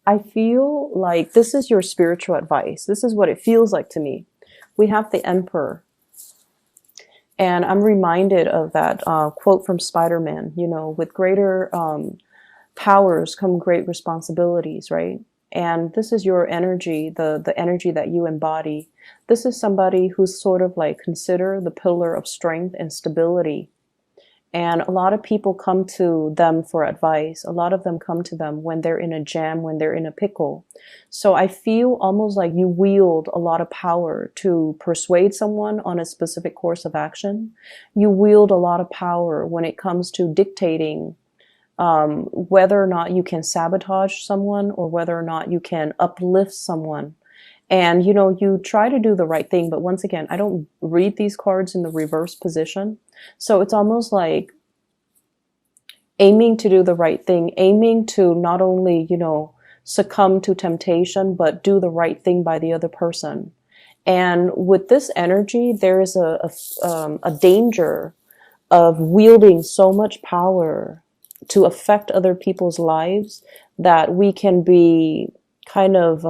I feel like this is your spiritual advice. This is what it feels like to me. We have the Emperor. And I'm reminded of that quote from Spider-Man, you know, with greater powers come great responsibilities, right? And this is your energy, the energy that you embody. This is somebody who's sort of like considered the pillar of strength and stability. And a lot of people come to them for advice. A lot of them come to them when they're in a jam, when they're in a pickle. So I feel almost like you wield a lot of power to persuade someone on a specific course of action. You wield a lot of power when it comes to dictating whether or not you can sabotage someone or whether or not you can uplift someone. And, you know, you try to do the right thing. But once again, I don't read these cards in the reverse position. So it's almost like aiming to do the right thing, aiming to not only, you know, succumb to temptation, but do the right thing by the other person. And with this energy, there is a danger of wielding so much power to affect other people's lives that we can be kind of,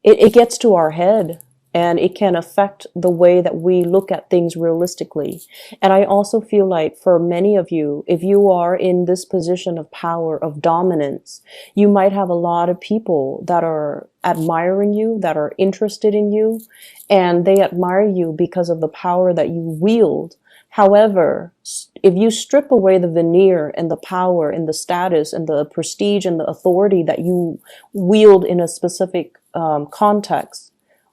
it gets to our head and it can affect the way that we look at things realistically. And I also feel like for many of you, if you are in this position of power, of dominance, you might have a lot of people that are admiring you, that are interested in you, and they admire you because of the power that you wield. However, if you strip away the veneer and the power and the status and the prestige and the authority that you wield in a specific context,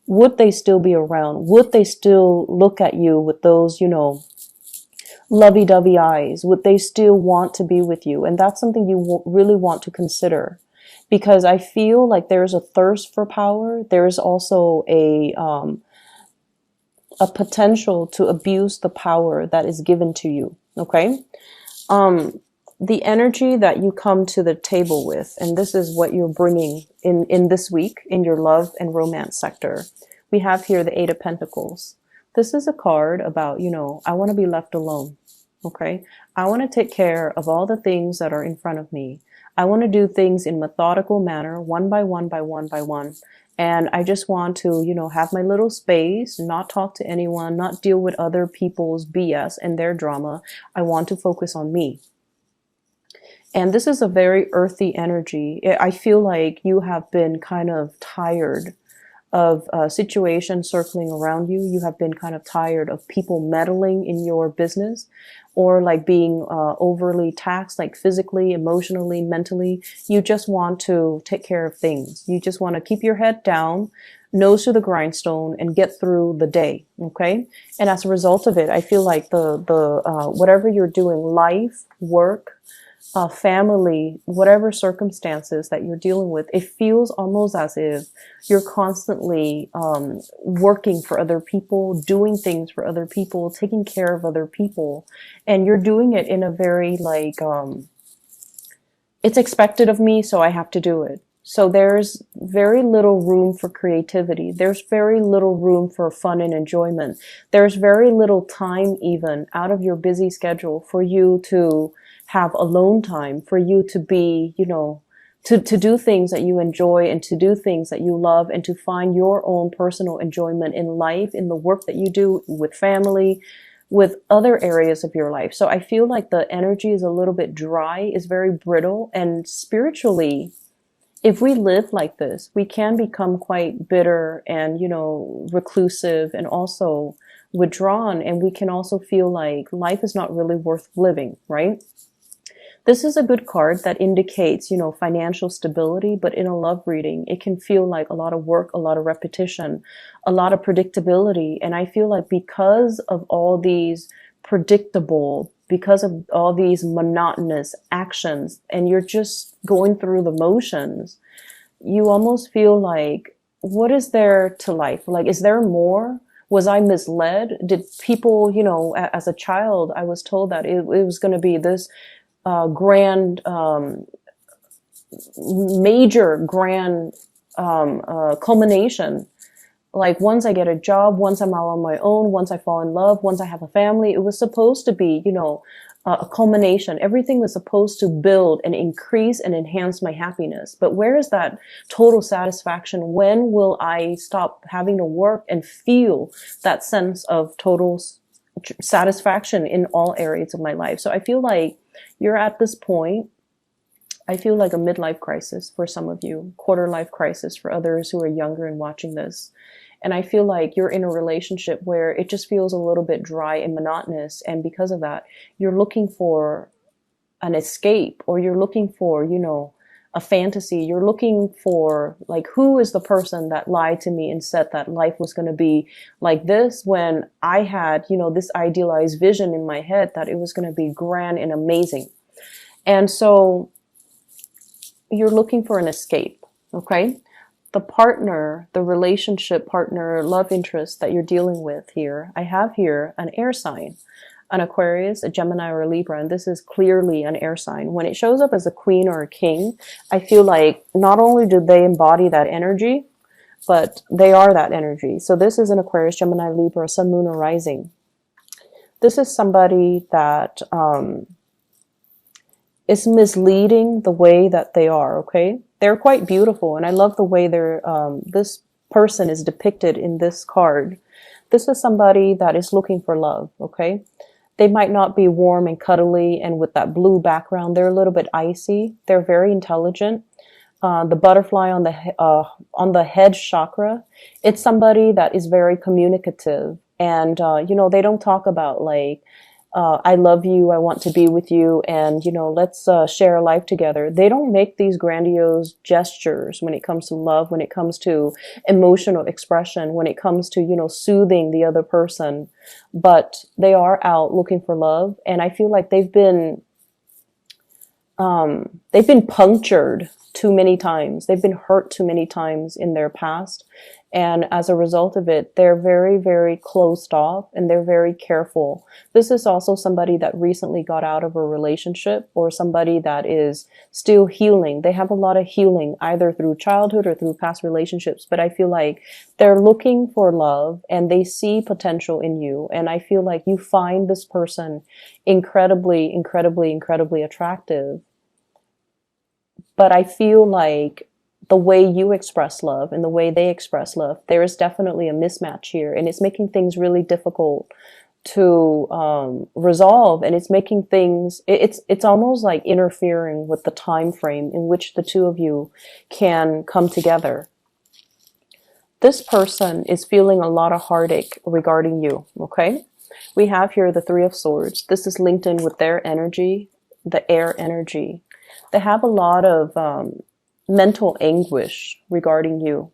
would they still be around? Would they still look at you with those, you know, lovey-dovey eyes? Would they still want to be with you? And that's something you really want to consider, because I feel like there's a thirst for power. There is also a potential to abuse the power that is given to you. Okay. The energy that you come to the table with, and this is what you're bringing in this week in your love and romance sector. We have here the Eight of Pentacles. This is a card about, you know, I want to be left alone. Okay. I want to take care of all the things that are in front of me. I want to do things in methodical manner, one by one by one by one. And I just want to, you know, have my little space, not talk to anyone, not deal with other people's BS and their drama. I want to focus on me. And this is a very earthy energy. I feel like you have been kind of tired of situations circling around you. You have been kind of tired of people meddling in your business, or like being overly taxed, like physically, emotionally, mentally. You just want to take care of things. You just want to keep your head down, nose to the grindstone, and get through the day. Okay. And as a result of it, I feel like the whatever you're doing, life, work, family, whatever circumstances that you're dealing with, it feels almost as if you're constantly working for other people, doing things for other people, taking care of other people. And you're doing it in a very like, it's expected of me, so I have to do it. So there's very little room for creativity. There's very little room for fun and enjoyment. There's very little time even out of your busy schedule for you to have alone time, for you to be, you know, to do things that you enjoy and to do things that you love and to find your own personal enjoyment in life, in the work that you do with family, with other areas of your life. So I feel like the energy is a little bit dry, is very brittle, and spiritually, if we live like this, we can become quite bitter and, you know, reclusive and also withdrawn. And we can also feel like life is not really worth living, right? This is a good card that indicates, you know, financial stability, but in a love reading, it can feel like a lot of work, a lot of repetition, a lot of predictability. And I feel like because of all these predictable, because of all these monotonous actions, and you're just going through the motions, you almost feel like, what is there to life? Like, is there more? Was I misled? Did people, you know, as a child, I was told that it was going to be this grand, major grand culmination. Like once I get a job, once I'm out on my own, once I fall in love, once I have a family, it was supposed to be, you know, a culmination. Everything was supposed to build and increase and enhance my happiness. But where is that total satisfaction? When will I stop having to work and feel that sense of total satisfaction in all areas of my life? So I feel like you're at this point. I feel like a midlife crisis for some of you, quarter life crisis for others who are younger and watching this. And I feel like you're in a relationship where it just feels a little bit dry and monotonous. And because of that, you're looking for an escape, or you're looking for, a fantasy. You're looking for, like, who is the person that lied to me and said that life was going to be like this, when I had, this idealized vision in my head that it was going to be grand and amazing. And so you're looking for an escape, okay? The partner, the relationship partner, love interest that you're dealing with here, I have here an air sign, an Aquarius, a Gemini, or a Libra, and this is clearly an air sign. When it shows up as a queen or a king, I feel like not only do they embody that energy, but they are that energy. So this is an Aquarius, Gemini, Libra, Sun, Moon, or Rising. This is somebody that is misleading the way that they are, okay? They're quite beautiful, and I love the way this person is depicted in this card. This is somebody that is looking for love, okay? They might not be warm and cuddly and with that blue background. They're a little bit icy. They're very intelligent. The butterfly on the head chakra, it's somebody that is very communicative. And, they don't talk about like, I love you, I want to be with you, and, let's share a life together. They don't make these grandiose gestures when it comes to love, when it comes to emotional expression, when it comes to, soothing the other person. But they are out looking for love, and I feel like they've been punctured too many times. They've been hurt too many times in their past. And as a result of it, they're very, very closed off, and they're very careful. This is also somebody that recently got out of a relationship, or somebody that is still healing. They have a lot of healing either through childhood or through past relationships. But I feel like they're looking for love, and they see potential in you. And I feel like you find this person incredibly, incredibly, incredibly attractive. But I feel like the way you express love and the way they express love, there is definitely a mismatch here, and it's making things really difficult to resolve, and it's making things, it's almost like interfering with the time frame in which the two of you can come together. This person is feeling a lot of heartache regarding you, okay? We have here the Three of Swords. This is linked in with their energy, the air energy. They have a lot of mental anguish regarding you.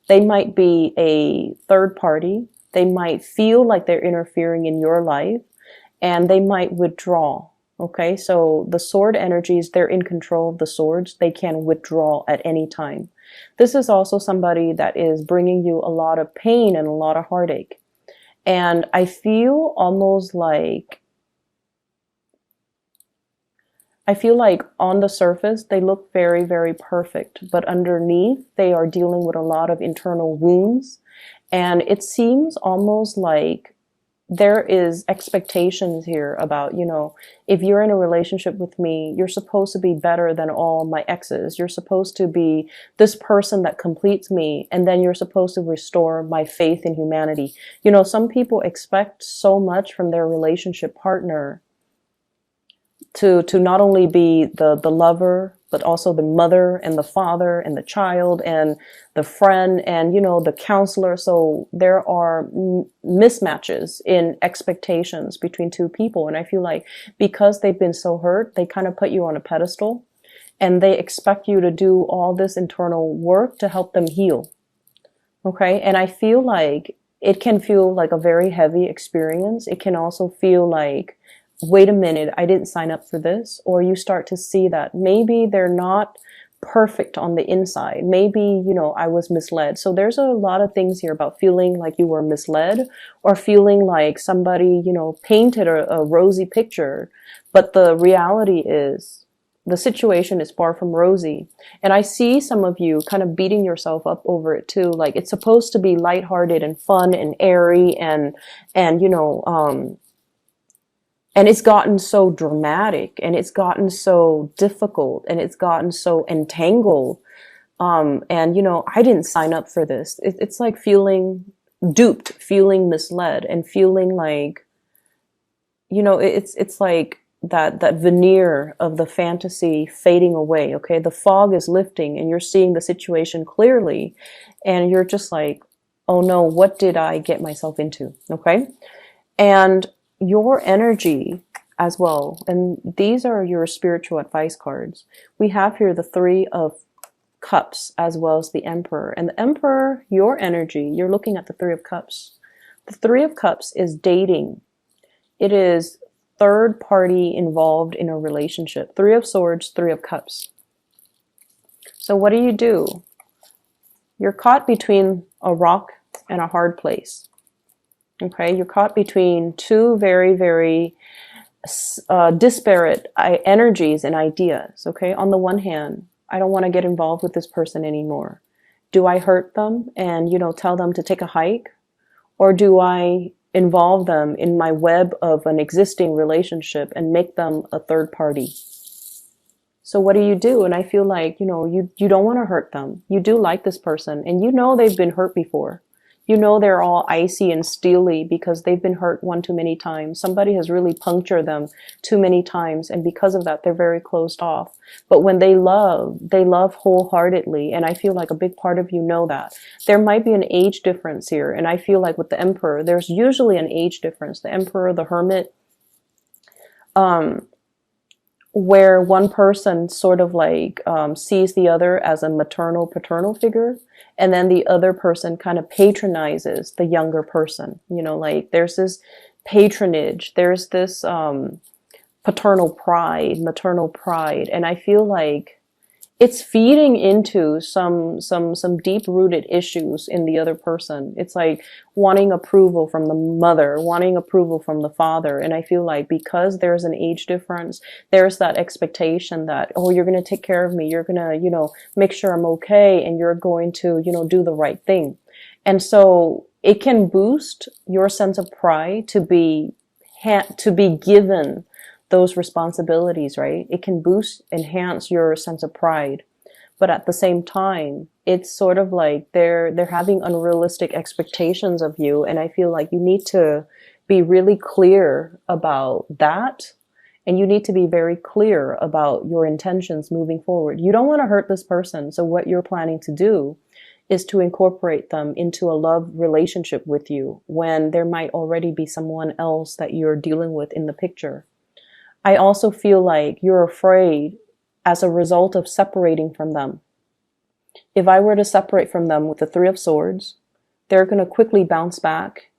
They might be a third party. They might feel like they're interfering in your life, and they might withdraw. Okay, so the sword energies, they're in control of the swords. They can withdraw at any time. This is also somebody that is bringing you a lot of pain and a lot of heartache. And I feel almost like, on the surface, they look very, very perfect, but underneath, they are dealing with a lot of internal wounds. And it seems almost like there is expectations here about, if you're in a relationship with me, you're supposed to be better than all my exes. You're supposed to be this person that completes me, and then you're supposed to restore my faith in humanity. Some people expect so much from their relationship partner to not only be the lover, but also the mother and the father and the child and the friend and, the counselor. So there are mismatches in expectations between two people. And I feel like because they've been so hurt, they kind of put you on a pedestal, and they expect you to do all this internal work to help them heal. Okay. And I feel like it can feel like a very heavy experience. It can also feel like, wait a minute, I didn't sign up for this. Or you start to see that maybe they're not perfect on the inside. Maybe, I was misled. So there's a lot of things here about feeling like you were misled, or feeling like somebody, painted a rosy picture. But the reality is the situation is far from rosy. And I see some of you kind of beating yourself up over it too. Like, it's supposed to be lighthearted and fun and airy and And it's gotten so dramatic, and it's gotten so difficult, and it's gotten so entangled. And, I didn't sign up for this. It's like feeling duped, feeling misled, and feeling like, it's like that veneer of the fantasy fading away. Okay. The fog is lifting and you're seeing the situation clearly, and you're just like, oh no, what did I get myself into? Okay. And your energy as well. And these are your spiritual advice cards. We have here the Three of Cups as well as the Emperor. And the Emperor, your energy, you're looking at the Three of Cups. The Three of Cups is dating. It is third party involved in a relationship. Three of Swords, Three of Cups. So what do? You're caught between a rock and a hard place. Okay, you're caught between two very, very disparate energies and ideas. Okay, on the one hand, I don't want to get involved with this person anymore. Do I hurt them and, tell them to take a hike? Or do I involve them in my web of an existing relationship and make them a third party? So what do? And I feel like, you don't want to hurt them. You do like this person, and they've been hurt before. They're all icy and steely because they've been hurt one too many times. Somebody has really punctured them too many times, and because of that, they're very closed off. But when they love wholeheartedly, and I feel like a big part of you know that. There might be an age difference here, and I feel like with the Emperor, there's usually an age difference. The Emperor, the Hermit, where one person sort of like sees the other as a maternal, paternal figure, and then the other person kind of patronizes the younger person. Like there's this patronage, there's this paternal pride, maternal pride, and I feel like it's feeding into some deep-rooted issues in the other person. It's like wanting approval from the mother, wanting approval from the father. And I feel like because there's an age difference, there's that expectation that, oh, you're going to take care of me. You're going to, make sure I'm okay. And you're going to, do the right thing. And so it can boost your sense of pride to be given those responsibilities, right? It can enhance your sense of pride. But at the same time, it's sort of like they're having unrealistic expectations of you. And I feel like you need to be really clear about that. And you need to be very clear about your intentions moving forward. You don't want to hurt this person. So what you're planning to do is to incorporate them into a love relationship with you when there might already be someone else that you're dealing with in the picture. I also feel like you're afraid as a result of separating from them. If I were to separate from them with the Three of Swords, they're going to quickly bounce back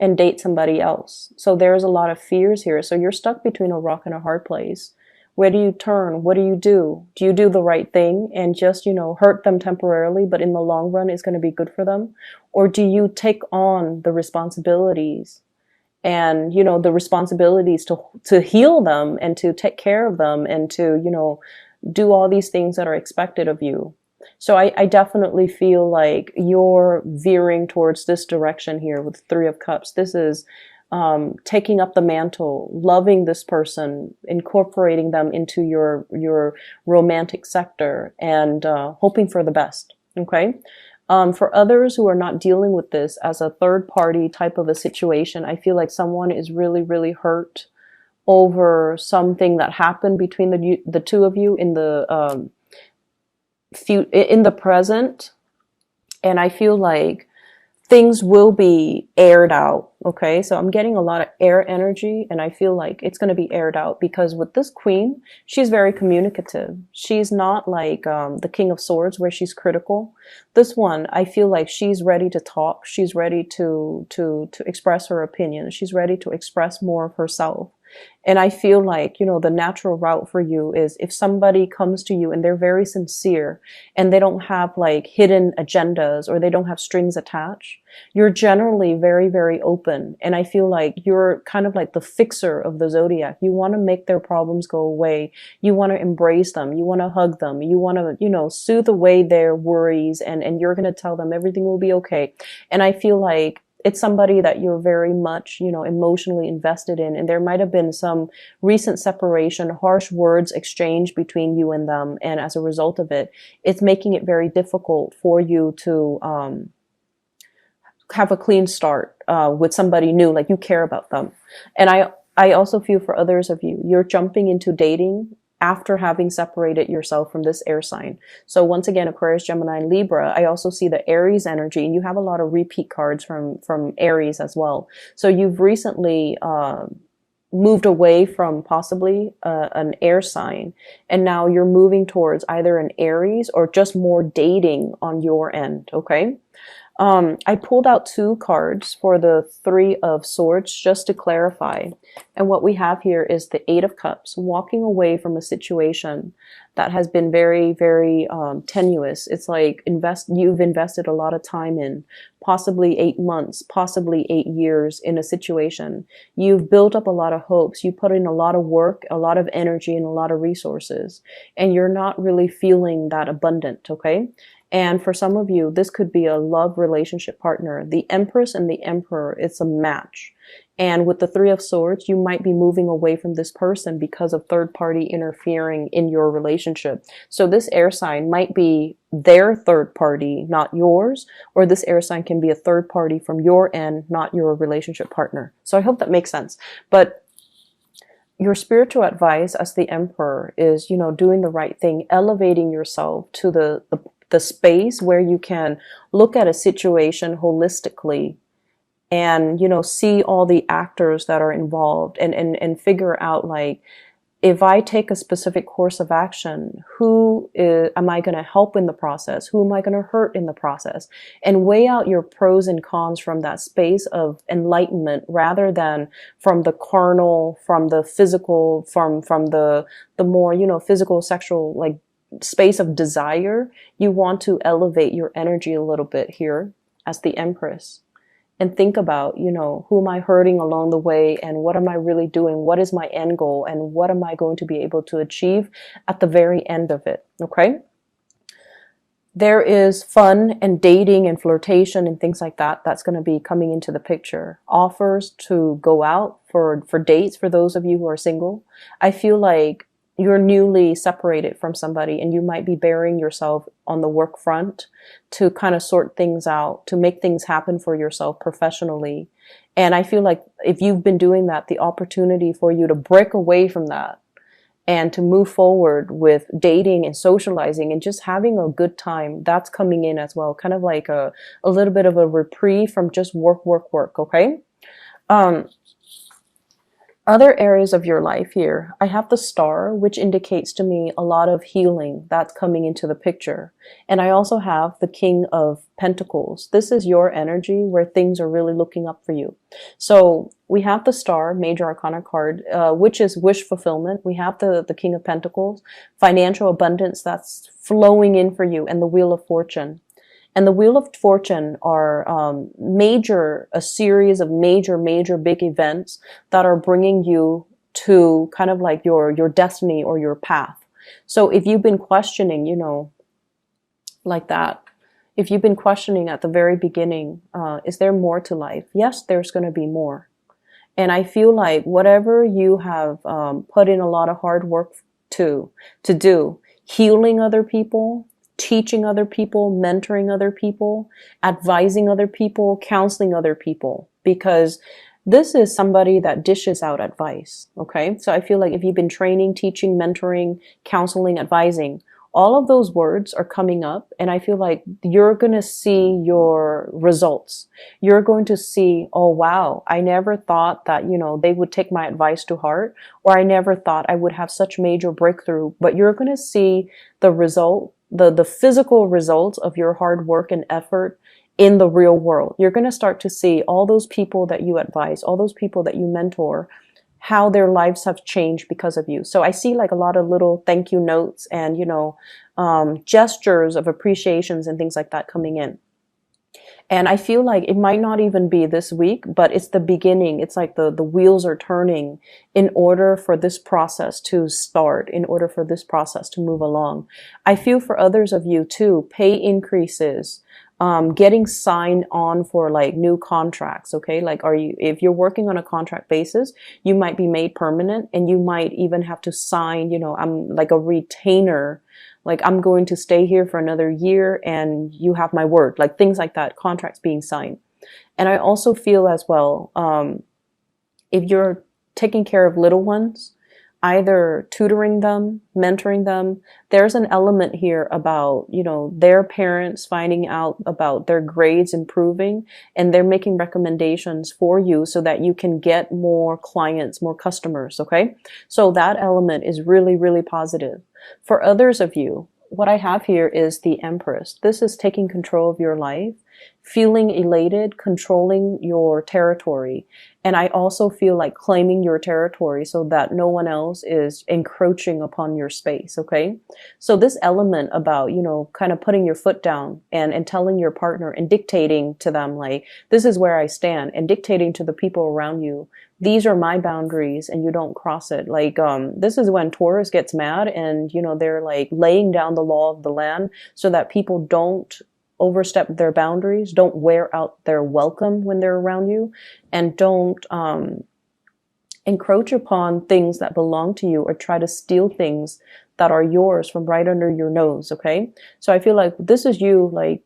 and date somebody else. So there's a lot of fears here. So you're stuck between a rock and a hard place. Where do you turn? What do you do? Do you do the right thing and just, hurt them temporarily, but in the long run it's going to be good for them? Or do you take on the responsibilities and, the responsibilities to heal them and to take care of them and to, do all these things that are expected of you? So I definitely feel like you're veering towards this direction here with Three of Cups. This is taking up the mantle, loving this person, incorporating them into your romantic sector, and hoping for the best. Okay. For others who are not dealing with this as a third party type of a situation, I feel like someone is really, really hurt over something that happened between the two of you in the present. And I feel like things will be aired out. Okay. So I'm getting a lot of air energy, and I feel like it's going to be aired out because with this queen, she's very communicative. She's not like the King of Swords where she's critical. This one, I feel like she's ready to talk. She's ready to express her opinion. She's ready to express more of herself. And I feel like, the natural route for you is if somebody comes to you and they're very sincere and they don't have like hidden agendas or they don't have strings attached, you're generally very, very open. And I feel like you're kind of like the fixer of the zodiac. You want to make their problems go away. You want to embrace them. You want to hug them. You want to, soothe away their worries, and you're going to tell them everything will be okay. And I feel like it's somebody that you're very much, emotionally invested in, and there might have been some recent separation, harsh words exchanged between you and them, and as a result of it, it's making it very difficult for you to have a clean start with somebody new, like you care about them. And I also feel for others of you, you're jumping into dating after having separated yourself from this air sign. So once again, Aquarius, Gemini, and Libra, I also see the Aries energy, and you have a lot of repeat cards from Aries as well. So you've recently moved away from possibly an air sign, and now you're moving towards either an Aries or just more dating on your end, okay? I pulled out 2 cards for the 3 of Swords just to clarify. And what we have here is the 8 of Cups, walking away from a situation that has been very, very tenuous. It's like you've invested a lot of time in, possibly 8 months, possibly 8 years in a situation. You've built up a lot of hopes. You put in a lot of work, a lot of energy, and a lot of resources. And you're not really feeling that abundant, okay? And for some of you, this could be a love relationship partner. The Empress and the Emperor, it's a match. And with the 3 of Swords, you might be moving away from this person because of third party interfering in your relationship. So this air sign might be their third party, not yours, or this air sign can be a third party from your end, not your relationship partner. So I hope that makes sense. But your spiritual advice as the Emperor is, doing the right thing, elevating yourself to the space where you can look at a situation holistically and, see all the actors that are involved and figure out, like, if I take a specific course of action, am I going to help in the process? Who am I going to hurt in the process? And weigh out your pros and cons from that space of enlightenment rather than from the carnal, from the physical, from the more, physical, sexual, like, space of desire. You want to elevate your energy a little bit here as the Empress and think about, who am I hurting along the way, and what am I really doing? What is my end goal, and what am I going to be able to achieve at the very end of it? Okay. There is fun and dating and flirtation and things like that. That's going to be coming into the picture. Offers to go out for dates for those of you who are single. I feel like you're newly separated from somebody and you might be burying yourself on the work front to kind of sort things out, to make things happen for yourself professionally. And I feel like if you've been doing that, the opportunity for you to break away from that and to move forward with dating and socializing and just having a good time, that's coming in as well. Kind of like a little bit of a reprieve from just work, okay? Other areas of your life here, I have the Star, which indicates to me a lot of healing that's coming into the picture. And I also have the King of Pentacles. This is your energy where things are really looking up for you. So we have the Star, Major Arcana card, which is wish fulfillment. We have the King of Pentacles, financial abundance that's flowing in for you, and the Wheel of Fortune. And the Wheel of Fortune are a series of major big events that are bringing you to kind of like your destiny or your path. So if you've been questioning, like that, if you've been questioning at the very beginning, is there more to life? Yes, there's going to be more. And I feel like whatever you have put in a lot of hard work to do, healing other people, teaching other people, mentoring other people, advising other people, counseling other people, because this is somebody that dishes out advice. Okay. So I feel like if you've been training, teaching, mentoring, counseling, advising, all of those words are coming up, and I feel like you're going to see your results. You're going to see, oh wow, I never thought that, they would take my advice to heart, or I never thought I would have such major breakthrough. But you're going to see the result, the physical results of your hard work and effort in the real world. You're going to start to see all those people that you advise, all those people that you mentor, how their lives have changed because of you. So I see like a lot of little thank you notes and, gestures of appreciations and things like that coming in. And I feel like it might not even be this week, but it's the beginning. It's like the wheels are turning in order for this process to start, in order for this process to move along. I feel for others of you too, pay increases, getting signed on for like new contracts. Okay. Like, if you're working on a contract basis, you might be made permanent, and you might even have to sign, I'm like a retainer. Like, I'm going to stay here for another year and you have my word, like things like that, contracts being signed. And I also feel as well, if you're taking care of little ones, either tutoring them, mentoring them, there's an element here about, their parents finding out about their grades improving, and they're making recommendations for you so that you can get more clients, more customers. Okay. So that element is really, really positive. For others of you, what I have here is the Empress. This is taking control of your life, feeling elated, controlling your territory. And I also feel like claiming your territory so that no one else is encroaching upon your space. Okay. So this element about, kind of putting your foot down and telling your partner and dictating to them, like, this is where I stand, and dictating to the people around you, these are my boundaries and you don't cross it. Like, this is when Taurus gets mad and, they're like laying down the law of the land so that people don't overstep their boundaries, don't wear out their welcome when they're around you, and don't encroach upon things that belong to you, or try to steal things that are yours from right under your nose. Okay. So I feel like this is you, like,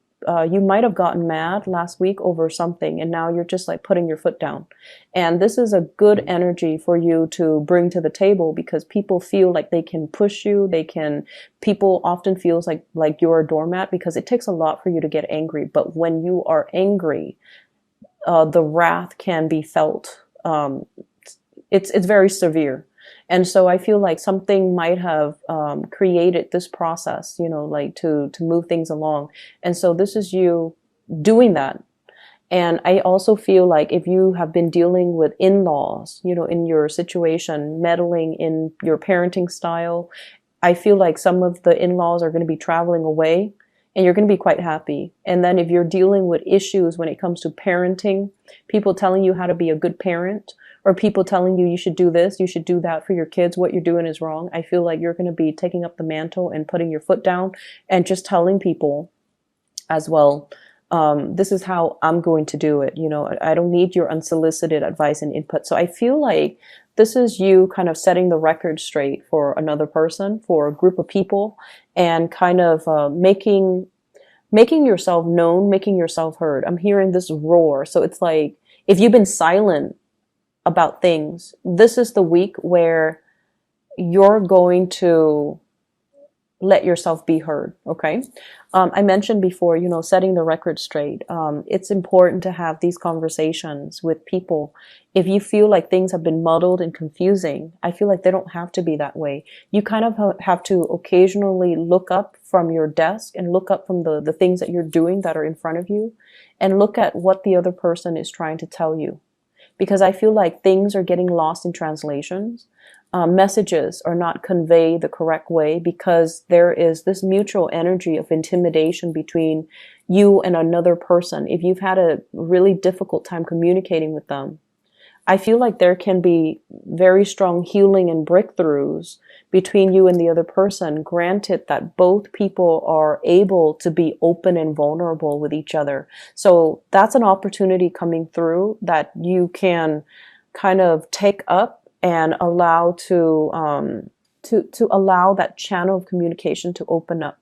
you might have gotten mad last week over something, and now you're just like putting your foot down. And this is a good energy for you to bring to the table, because people feel like they can push you. People often feels like you're a doormat, because it takes a lot for you to get angry. But when you are angry, the wrath can be felt. It's very severe. And so I feel like something might have created this process, like to move things along. And so this is you doing that. And I also feel like if you have been dealing with in-laws, in your situation, meddling in your parenting style, I feel like some of the in-laws are going to be traveling away, and you're going to be quite happy. And then if you're dealing with issues when it comes to parenting, people telling you how to be a good parent, or people telling you should do this, you should do that for your kids, what you're doing is wrong, I feel like you're going to be taking up the mantle and putting your foot down and just telling people as well, this is how I'm going to do it. I don't need your unsolicited advice and input. So I feel like this is you kind of setting the record straight for another person, for a group of people, and kind of making yourself known, making yourself heard. I'm hearing this roar. So it's like, if you've been silent about things, this is the week where you're going to let yourself be heard. Okay. I mentioned before, setting the record straight. It's important to have these conversations with people. If you feel like things have been muddled and confusing, I feel like they don't have to be that way. You kind of have to occasionally look up from your desk and look up from the things that you're doing that are in front of you, and look at what the other person is trying to tell you. Because I feel like things are getting lost in translations. Messages are not conveyed the correct way, because there is this mutual energy of intimidation between you and another person. If you've had a really difficult time communicating with them, I feel like there can be very strong healing and breakthroughs between you and the other person, granted that both people are able to be open and vulnerable with each other. So that's an opportunity coming through that you can kind of take up and allow to allow that channel of communication to open up.